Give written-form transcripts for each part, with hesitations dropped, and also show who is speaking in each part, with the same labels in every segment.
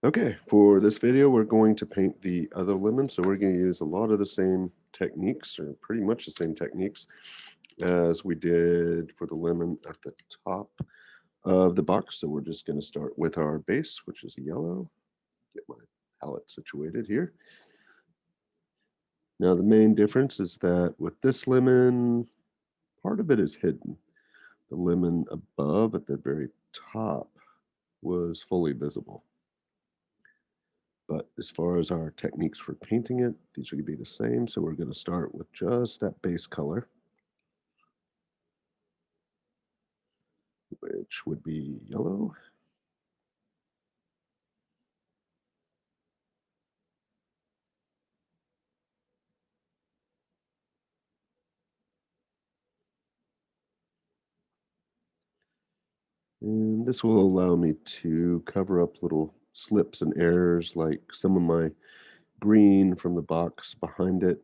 Speaker 1: Okay, for this video, we're going to paint the other lemon. So we're going to use a lot of the same techniques, or pretty much the same techniques as we did for the lemon at the top of the box. So we're just going to start with our base, which is yellow. Get my palette situated here. Now the main difference is that with this lemon, part of it is hidden. The lemon above at the very top was fully visible. But as far as our techniques for painting it, these are going to be the same. So we're going to start with just that base color, which would be yellow. And this will allow me to cover up little slips and errors, like some of my green from the box behind it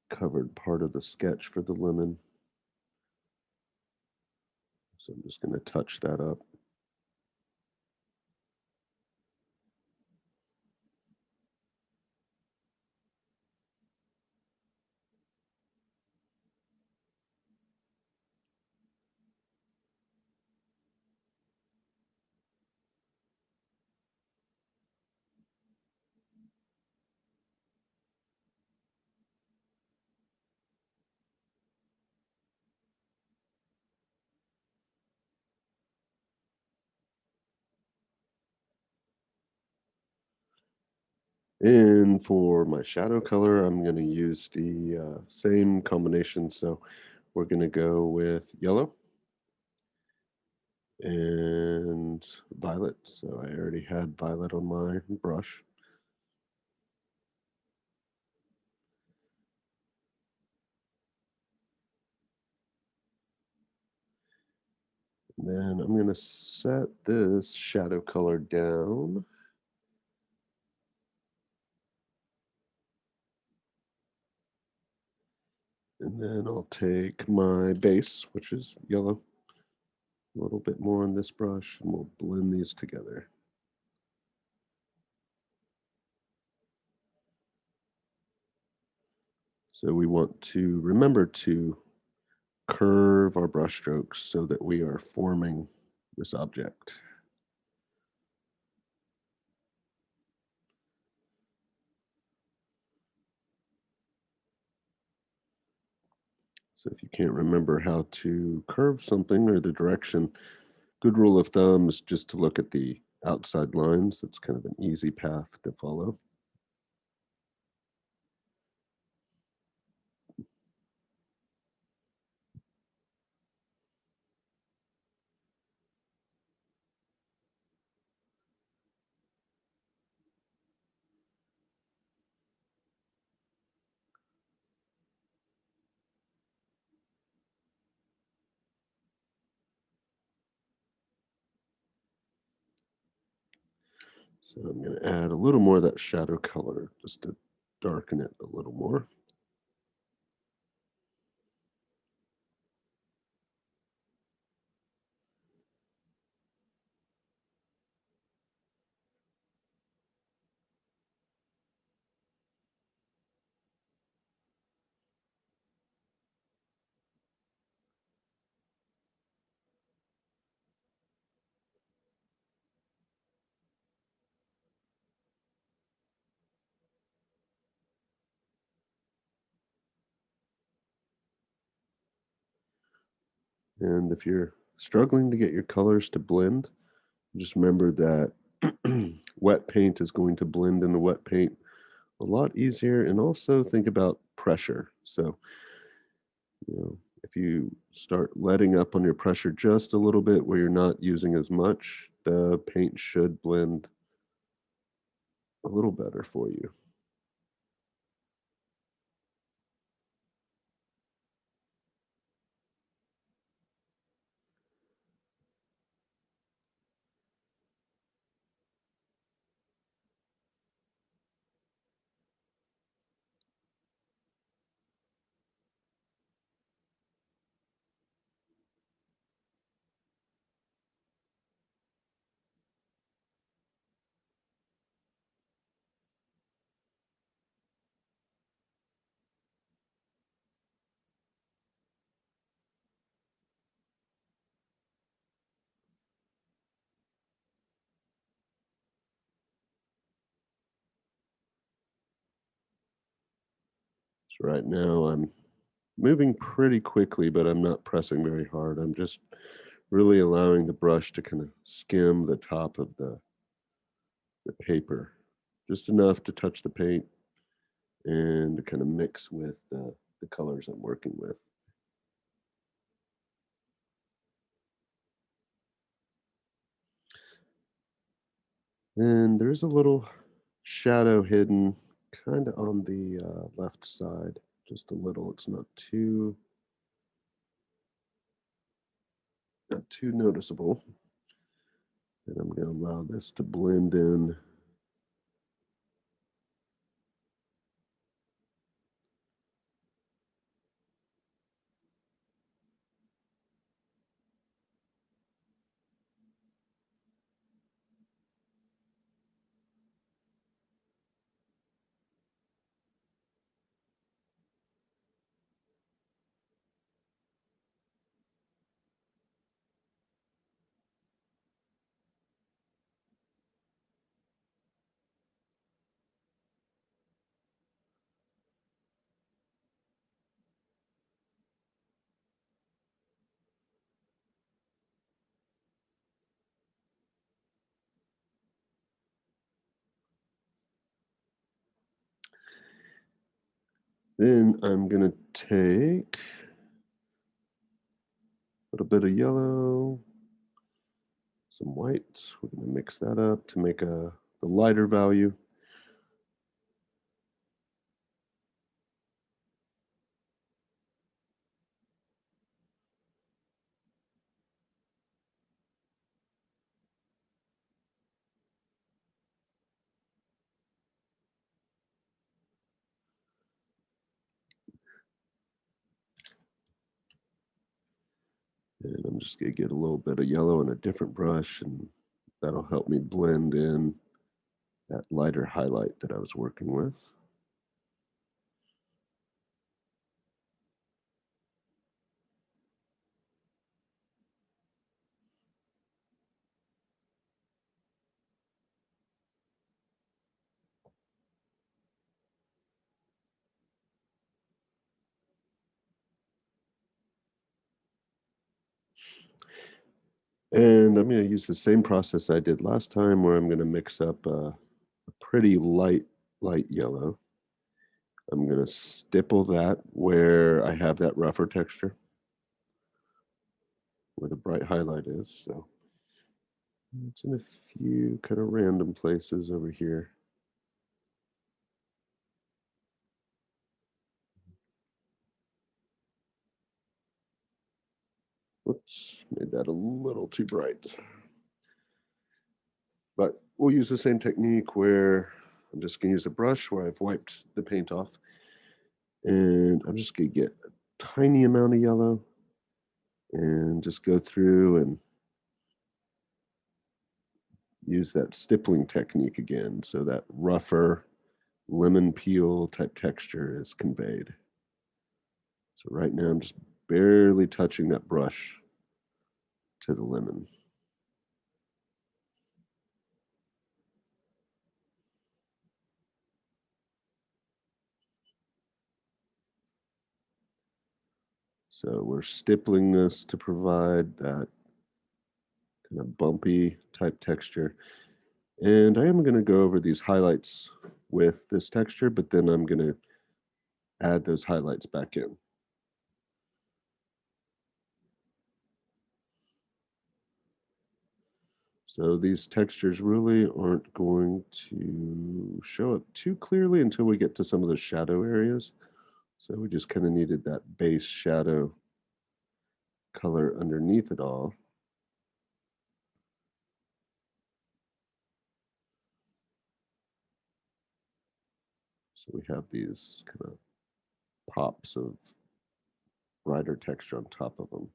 Speaker 1: covered part of the sketch for the lemon. So I'm just going to touch that up. And for my shadow color, I'm going to use the same combination. So we're going to go with yellow and violet. So I already had violet on my brush. And then I'm going to set this shadow color down. And then I'll take my base, which is yellow, a little bit more on this brush, and we'll blend these together. So we want to remember to curve our brush strokes so that we are forming this object. So if you can't remember how to curve something or the direction, good rule of thumb is just to look at the outside lines. That's kind of an easy path to follow. So I'm going to add a little more of that shadow color just to darken it a little more. And if you're struggling to get your colors to blend, just remember that wet paint is going to blend into wet paint a lot easier. And also think about pressure. So, if you start letting up on your pressure just a little bit where you're not using as much, the paint should blend a little better for you. So right now I'm moving pretty quickly, but I'm not pressing very hard. I'm just really allowing the brush to kind of skim the top of the paper, just enough to touch the paint and to kind of mix with the colors I'm working with. And there's a little shadow hidden kind of on the left side, just a little. It's not too noticeable. And I'm going to allow this to blend in. Then I'm going to take a little bit of yellow, some white. We're going to mix that up to make the lighter value. And I'm just going to get a little bit of yellow in a different brush, and that'll help me blend in that lighter highlight that I was working with. And I'm going to use the same process I did last time, where I'm going to mix up a pretty light yellow. I'm going to stipple that where I have that rougher texture, where the bright highlight is. So it's in a few kind of random places over here. Whoops, made that a little too bright. But we'll use the same technique where I'm just going to use a brush where I've wiped the paint off. And I'm just going to get a tiny amount of yellow and just go through and use that stippling technique again, so that rougher lemon peel type texture is conveyed. So right now I'm just barely touching that brush to the lemon. So we're stippling this to provide that kind of bumpy type texture. And I am going to go over these highlights with this texture, but then I'm going to add those highlights back in. So these textures really aren't going to show up too clearly until we get to some of the shadow areas. So we just kind of needed that base shadow color underneath it all. So we have these kind of pops of brighter texture on top of them.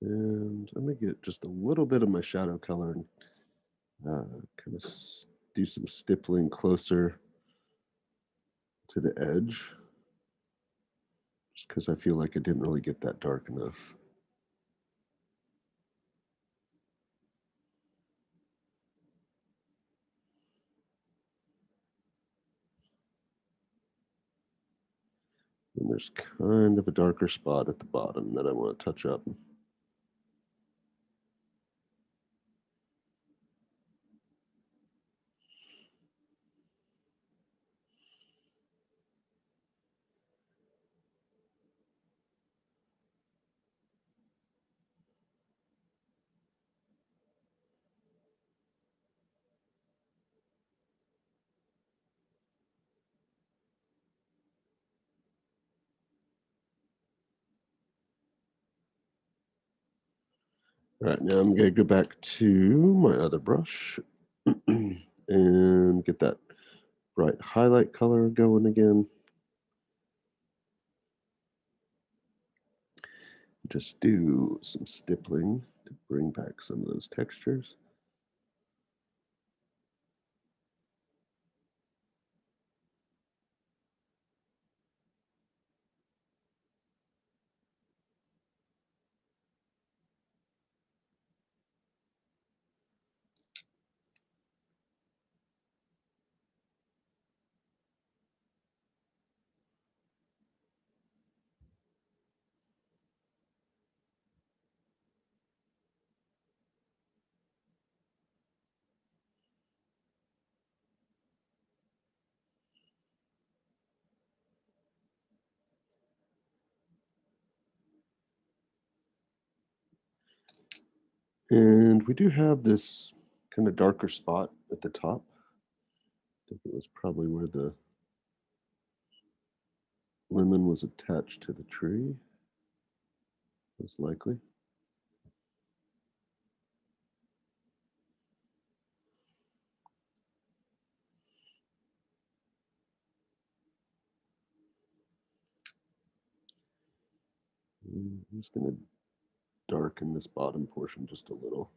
Speaker 1: And I'm going to get just a little bit of my shadow color and kind of do some stippling closer to the edge. just because I feel like it didn't really get that dark enough. And there's kind of a darker spot at the bottom that I want to touch up. All right, now I'm going to go back to my other brush and get that bright highlight color going again. Just do some stippling to bring back some of those textures. And we do have this kind of darker spot at the top. I think it was probably where the lemon was attached to the tree, most likely. I'm just going to darken this bottom portion just a little.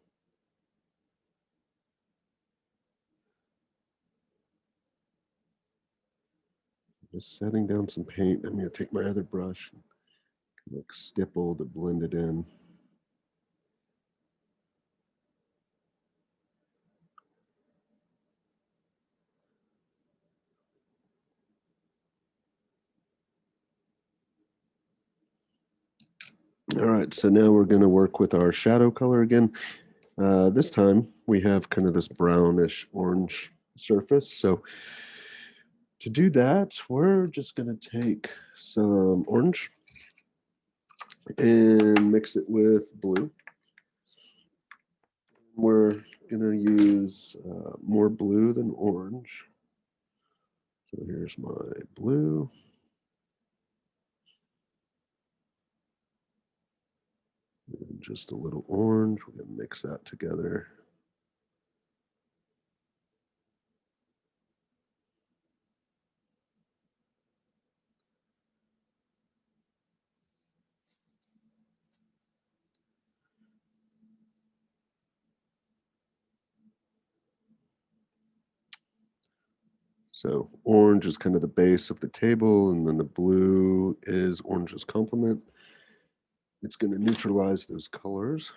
Speaker 1: Just setting down some paint. I'm going to take my other brush and like stipple to blend it in. All right, so now we're going to work with our shadow color again. This time we have kind of this brownish orange surface. So to do that, we're just going to take some orange and mix it with blue. We're going to use more blue than orange. So here's my blue. And just a little orange. We're going to mix that together. So orange is kind of the base of the table, and then the blue is orange's complement. It's going to neutralize those colors.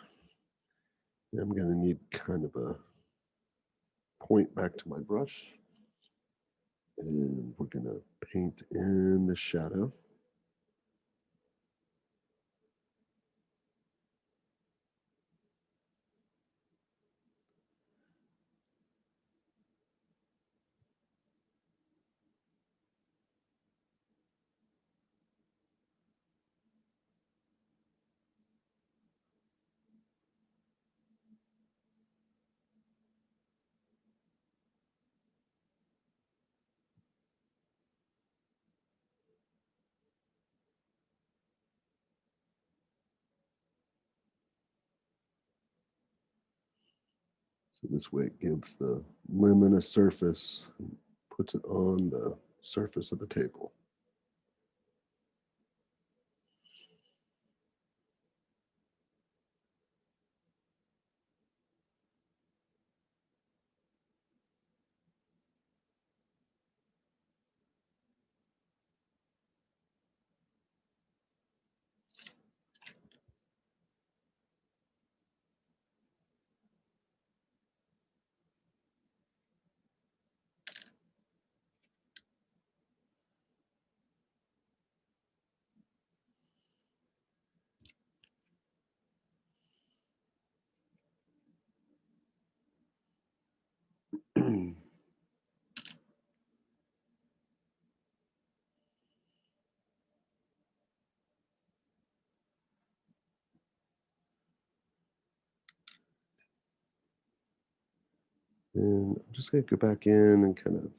Speaker 1: And I'm going to need kind of a point back to my brush. And we're going to paint in the shadow. So this way it gives the lemon a surface and puts it on the surface of the table. And I'm just going to go back in and kind of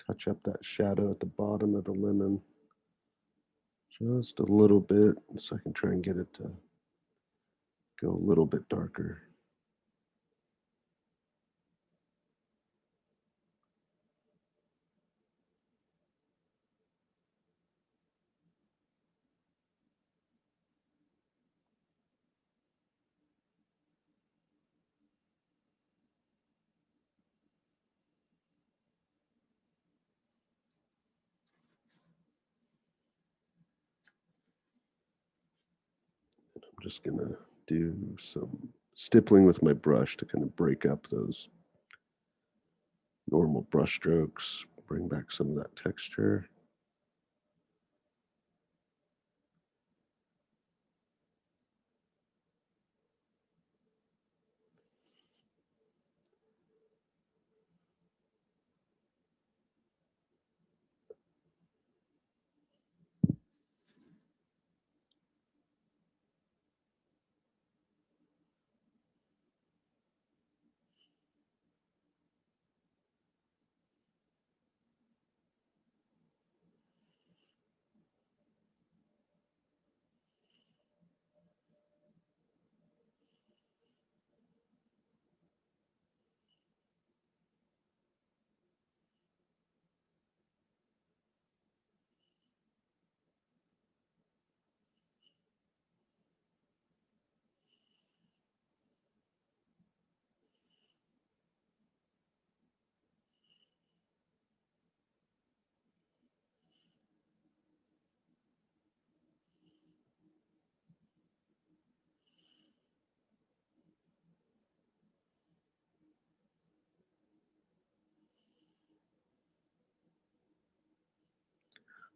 Speaker 1: touch up that shadow at the bottom of the lemon just a little bit so I can try and get it to go a little bit darker. I'm just going to do some stippling with my brush to kind of break up those normal brush strokes, bring back some of that texture.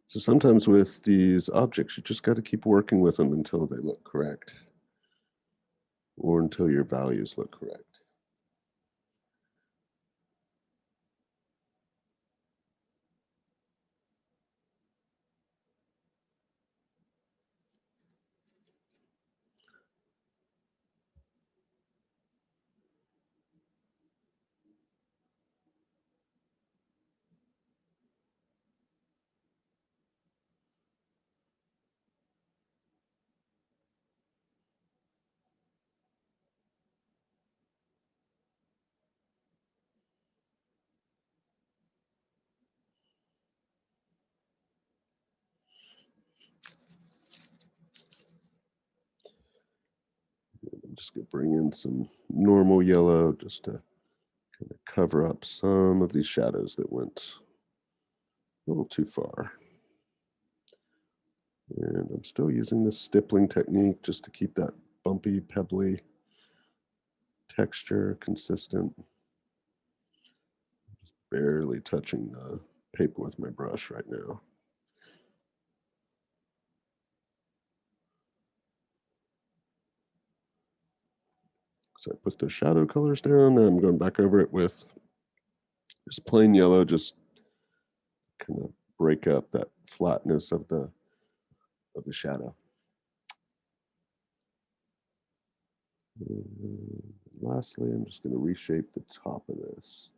Speaker 1: So sometimes with these objects, you just got to keep working with them until they look correct or until your values look correct. I'm just going to bring in some normal yellow just to kind of cover up some of these shadows that went a little too far. And I'm still using this stippling technique just to keep that bumpy, pebbly texture consistent. Just barely touching the paper with my brush right now. So I put the shadow colors down. And I'm going back over it with just plain yellow, just kind of break up that flatness of the shadow. And lastly, I'm just going to reshape the top of this.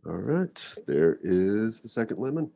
Speaker 1: All right, there is the second lemon.